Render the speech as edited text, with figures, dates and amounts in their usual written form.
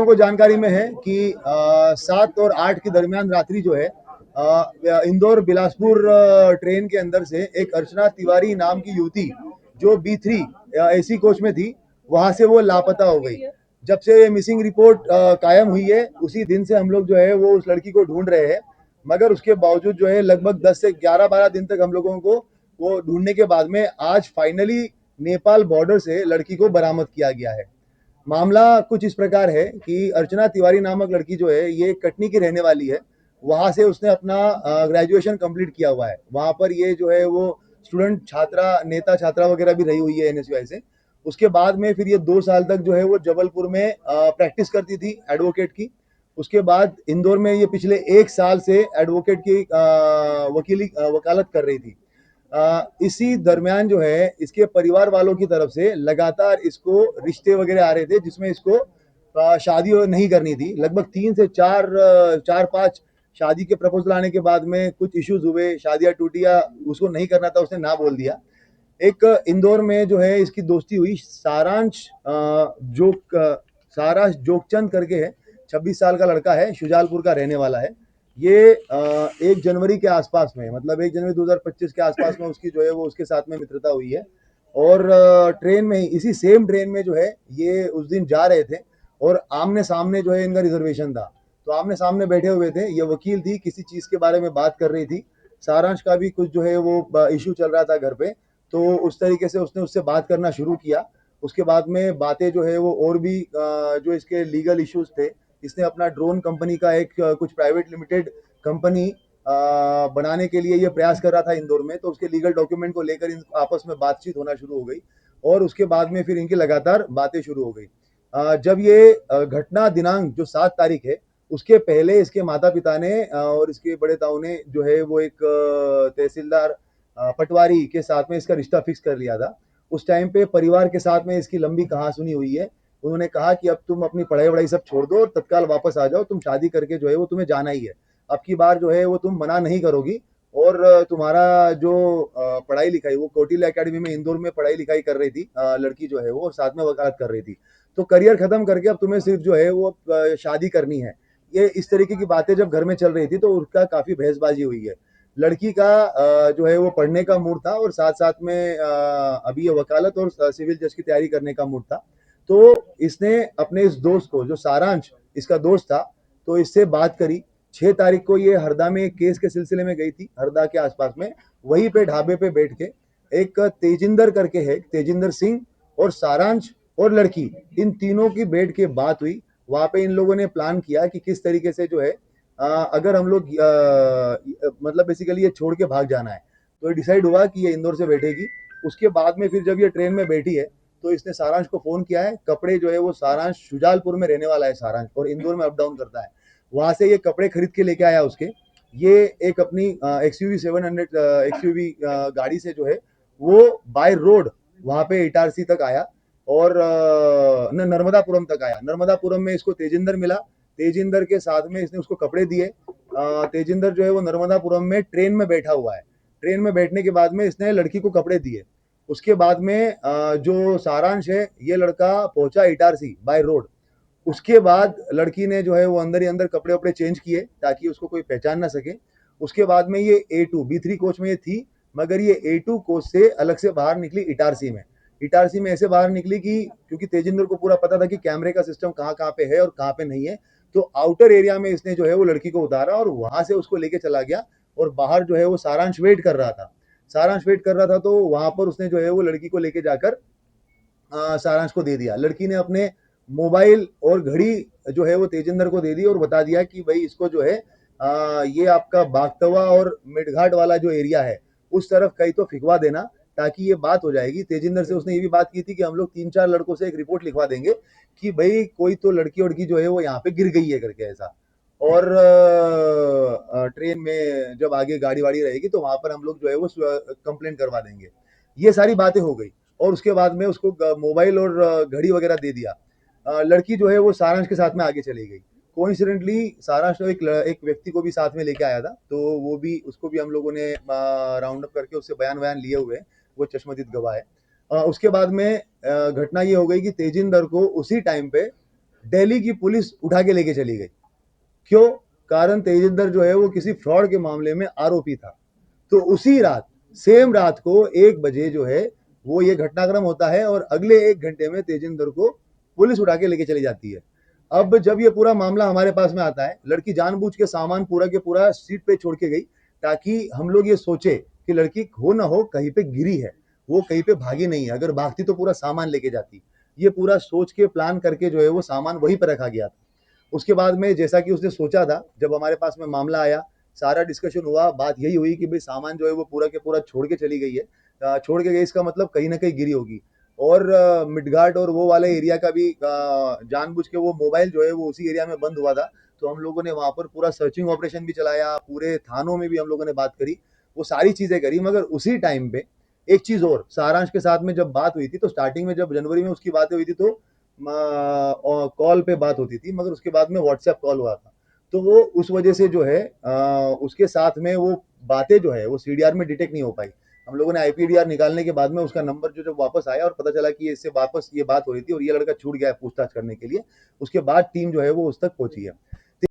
को जानकारी में है कि 7 और 8 के दरमियान रात्रि जो है इंदौर बिलासपुर ट्रेन के अंदर से एक अर्चना तिवारी नाम की युवती जो B3 एसी कोच में थी, वहां से वो लापता हो गई। जब से मिसिंग रिपोर्ट कायम हुई है, उसी दिन से हम लोग जो है वो उस लड़की को ढूंढ रहे हैं, मगर उसके बावजूद जो है लगभग 10 से 11-12 दिन तक हम लोगों को वो ढूंढने के बाद में आज फाइनली नेपाल बॉर्डर से लड़की को बरामद किया गया है। मामला कुछ इस प्रकार है कि अर्चना तिवारी नामक लड़की जो है ये कटनी की रहने वाली है। वहां से उसने अपना ग्रेजुएशन कंप्लीट किया हुआ है। वहां पर ये जो है वो स्टूडेंट छात्रा नेता छात्रा वगैरह भी रही हुई है एनएसयूआई से। उसके बाद में फिर ये 2 साल तक जो है वो जबलपुर में प्रैक्टिस करती थी एडवोकेट की। उसके बाद इंदौर में ये पिछले 1 साल से एडवोकेट की वकीली वकालत कर रही थी। इसी दरमियान जो है इसके परिवार वालों की तरफ से लगातार इसको रिश्ते वगैरह आ रहे थे, जिसमें इसको शादी नहीं करनी थी। लगभग 3 से 4 4-5 शादी के प्रपोजल आने के बाद में कुछ इश्यूज हुए, शादियां टूटी या उसको नहीं करना था, उसने ना बोल दिया। एक इंदौर में जो है इसकी दोस्ती हुई सारांश जोगचंद करके है। 26 साल का लड़का है, शुजालपुर का रहने वाला है। ये 1 जनवरी के आसपास में, मतलब 1 जनवरी 2025 के आसपास में उसकी जो है वो उसके साथ में मित्रता हुई है। और ट्रेन में ही, इसी सेम ट्रेन में जो है ये उस दिन जा रहे थे और आमने सामने जो है इनका रिजर्वेशन था। तो आमने सामने बैठे हुए थे, ये वकील थी, किसी चीज के बारे में बात कर रही थी। सारांश का भी कुछ जो है वो इशू चल रहा था घर पे। तो उस तरीके से उसने उससे बात करना शुरू किया। उसके बाद में बातें जो है वो और भी जो इसके लीगल इश्यूज थे, इसने अपना ड्रोन कंपनी का एक कुछ प्राइवेट लिमिटेड कंपनी बनाने के लिए ये प्रयास कर रहा था इंदौर में। तो उसके लीगल डॉक्यूमेंट को लेकर इन आपस में बातचीत होना शुरू हो गई और उसके बाद में फिर इनकी लगातार बातें शुरू हो गई। जब ये घटना दिनांक जो 7 तारीख है, उसके पहले इसके माता पिता ने और इसके बड़े ताऊ ने जो है वो एक तहसीलदार पटवारी के साथ में इसका रिश्ता फिक्स कर लिया था। उस टाइम पे परिवार के साथ में इसकी लंबी कहासुनी हुई है। उन्होंने कहा कि अब तुम अपनी पढ़ाई वढ़ाई सब छोड़ दो और तत्काल वापस आ जाओ, तुम शादी करके जो है वो तुम्हें जाना ही है। अब की बार जो है वो तुम मना नहीं करोगी। और तुम्हारा जो पढ़ाई लिखाई, वो कौटिल्य एकेडमी में इंदौर में पढ़ाई लिखाई कर रही थी लड़की जो है वो, और साथ में वकालत कर रही थी। तो करियर खत्म करके अब तुम्हें सिर्फ जो है वो शादी करनी है। ये इस तरीके की बातें जब घर में चल रही थी तो उसका काफी बहसबाजी हुई है। लड़की का जो है वो पढ़ने का मूड था और साथ साथ में अभी ये वकालत और सिविल जज की तैयारी करने का मूड था। तो इसने अपने इस दोस्त को, जो सारांश इसका दोस्त था, तो इससे बात करी। 6 तारीख को ये हरदा में एक केस के सिलसिले में गई थी, हरदा के आसपास में। वहीं पे ढाबे पे बैठ के एक तेजिंदर करके है, तेजिंदर सिंह और सारांश और लड़की, इन तीनों की बैठ के बात हुई। वहां पे इन लोगों ने प्लान किया कि किस तरीके से जो है अगर हम लोग मतलब बेसिकली ये छोड़ के भाग जाना है। तो ये डिसाइड हुआ कि ये इंदौर से बैठेगी। उसके बाद में फिर जब ये ट्रेन में बैठी है तो इसने सारांश को फोन किया है। कपड़े जो है वो, सारांश शुजालपुर में रहने वाला है सारांश, और इंदौर में अप डाउन करता है। वहां से ये कपड़े खरीद के लेके आया उसके। ये एक अपनी XUV 700 XUV गाड़ी से जो है वो बाय रोड वहां पे इटारसी तक आया और नर्मदापुरम तक आया। नर्मदापुरम में इसको तेजिंदर मिला। तेजिंदर के साथ में इसने उसको कपड़े दिए। तेजिंदर जो है वो नर्मदापुरम में ट्रेन में बैठा हुआ है। ट्रेन में बैठने के बाद में इसने लड़की को कपड़े दिए। उसके बाद में जो सारांश है, ये लड़का पहुंचा इटारसी बाय रोड। उसके बाद लड़की ने जो है वो अंदर ही अंदर कपड़े वपड़े चेंज किए ताकि उसको कोई पहचान ना सके। उसके बाद में ये A2 B3 कोच में ये थी, मगर ये A2 कोच से अलग से बाहर निकली इटारसी में। इटारसी में ऐसे बाहर निकली कि क्योंकि तेजिंदर को पूरा पता था कि कैमरे का सिस्टम कहाँ कहाँ पे है और कहाँ पे नहीं है। तो आउटर एरिया में इसने जो है वो लड़की को उतारा और वहां से उसको लेके चला गया। और बाहर जो है वो सारांश वेट कर रहा था। सारांश वेट कर रहा था तो वहां पर उसने जो है वो लड़की को लेके जाकर सारांश को दे दिया। लड़की ने अपने मोबाइल और घड़ी जो है वो तेजिंदर को दे दी और बता दिया कि भाई इसको जो है ये आपका बागतवा और मिडघाट वाला जो एरिया है उस तरफ कहीं तो फिकवा देना, ताकि ये बात हो जाएगी। तेजिंदर से उसने ये भी बात की थी कि हम लोग 3-4 लड़कों से एक रिपोर्ट लिखवा देंगे कि भाई कोई तो लड़की वड़की जो है वो यहाँ पे गिर गई है करके ऐसा। और ट्रेन में जब आगे गाड़ी वाड़ी रहेगी तो वहां पर हम लोग जो है वो कंप्लेन करवा देंगे। ये सारी बातें हो गई और उसके बाद में उसको मोबाइल और घड़ी वगैरह दे दिया। लड़की जो है वो सारांश के साथ में आगे चली गई। कोइंसिडेंटली सारांश ने एक व्यक्ति को भी साथ में लेके आया था, तो वो भी, उसको भी हम लोगों ने राउंड अप करके उससे बयान वयान लिए हुए हैं। वो चश्मदीद गवाह है। उसके बाद में घटना ये हो गई कि तेजिंदर को उसी टाइम पे दिल्ली की पुलिस उठा के लेके चली गई। क्यों? कारण तेजिंदर जो है वो किसी फ्रॉड के मामले में आरोपी था। तो उसी रात, सेम रात को 1 बजे जो है वो ये घटनाक्रम होता है और अगले 1 घंटे में तेजिंदर को पुलिस उठा के लेके चली जाती है। अब जब ये पूरा मामला हमारे पास में आता है, लड़की जानबूझ के सामान पूरा के पूरा सीट पे छोड़ के गई ताकि हम लोग ये सोचे कि लड़की हो ना हो कहीं पे गिरी है, वो कहीं पे भागी नहीं है। अगर भागती तो पूरा सामान लेके जाती। ये पूरा सोच के प्लान करके जो है वो सामान वहीं पर रखा गया था। उसके बाद में जैसा कि उसने सोचा था, जब हमारे पास में मामला आया, सारा डिस्कशन हुआ, बात यही हुई कि भाई सामान जो है वो पूरा के पूरा छोड़ के चली गई है। छोड़ के गई इसका मतलब कहीं ना कहीं गिरी होगी। और मिडघाट और वो वाले एरिया का भी जानबूझ के वो मोबाइल जो है वो उसी एरिया में बंद हुआ था। तो हम लोगों ने वहां पर पूरा सर्चिंग ऑपरेशन भी चलाया, पूरे थानों में भी हम लोगों ने बात करी, वो सारी चीजें करी। मगर उसी टाइम पे एक चीज और, सारांश के साथ में जब बात हुई थी तो स्टार्टिंग में जब जनवरी में उसकी बातें हुई थी तो कॉल पे बात होती थी, मगर उसके बाद में व्हाट्सएप कॉल हुआ था। तो वो उस वजह से जो है उसके साथ में वो बातें जो है वो सीडीआर में डिटेक्ट नहीं हो पाई। हम लोगों ने आईपीडीआर निकालने के बाद में उसका नंबर जो जब वापस आया और पता चला कि इससे वापस ये बात हो रही थी और ये लड़का छूट गया है पूछताछ करने के लिए, उसके बाद टीम जो है वो उस तक पहुंची है।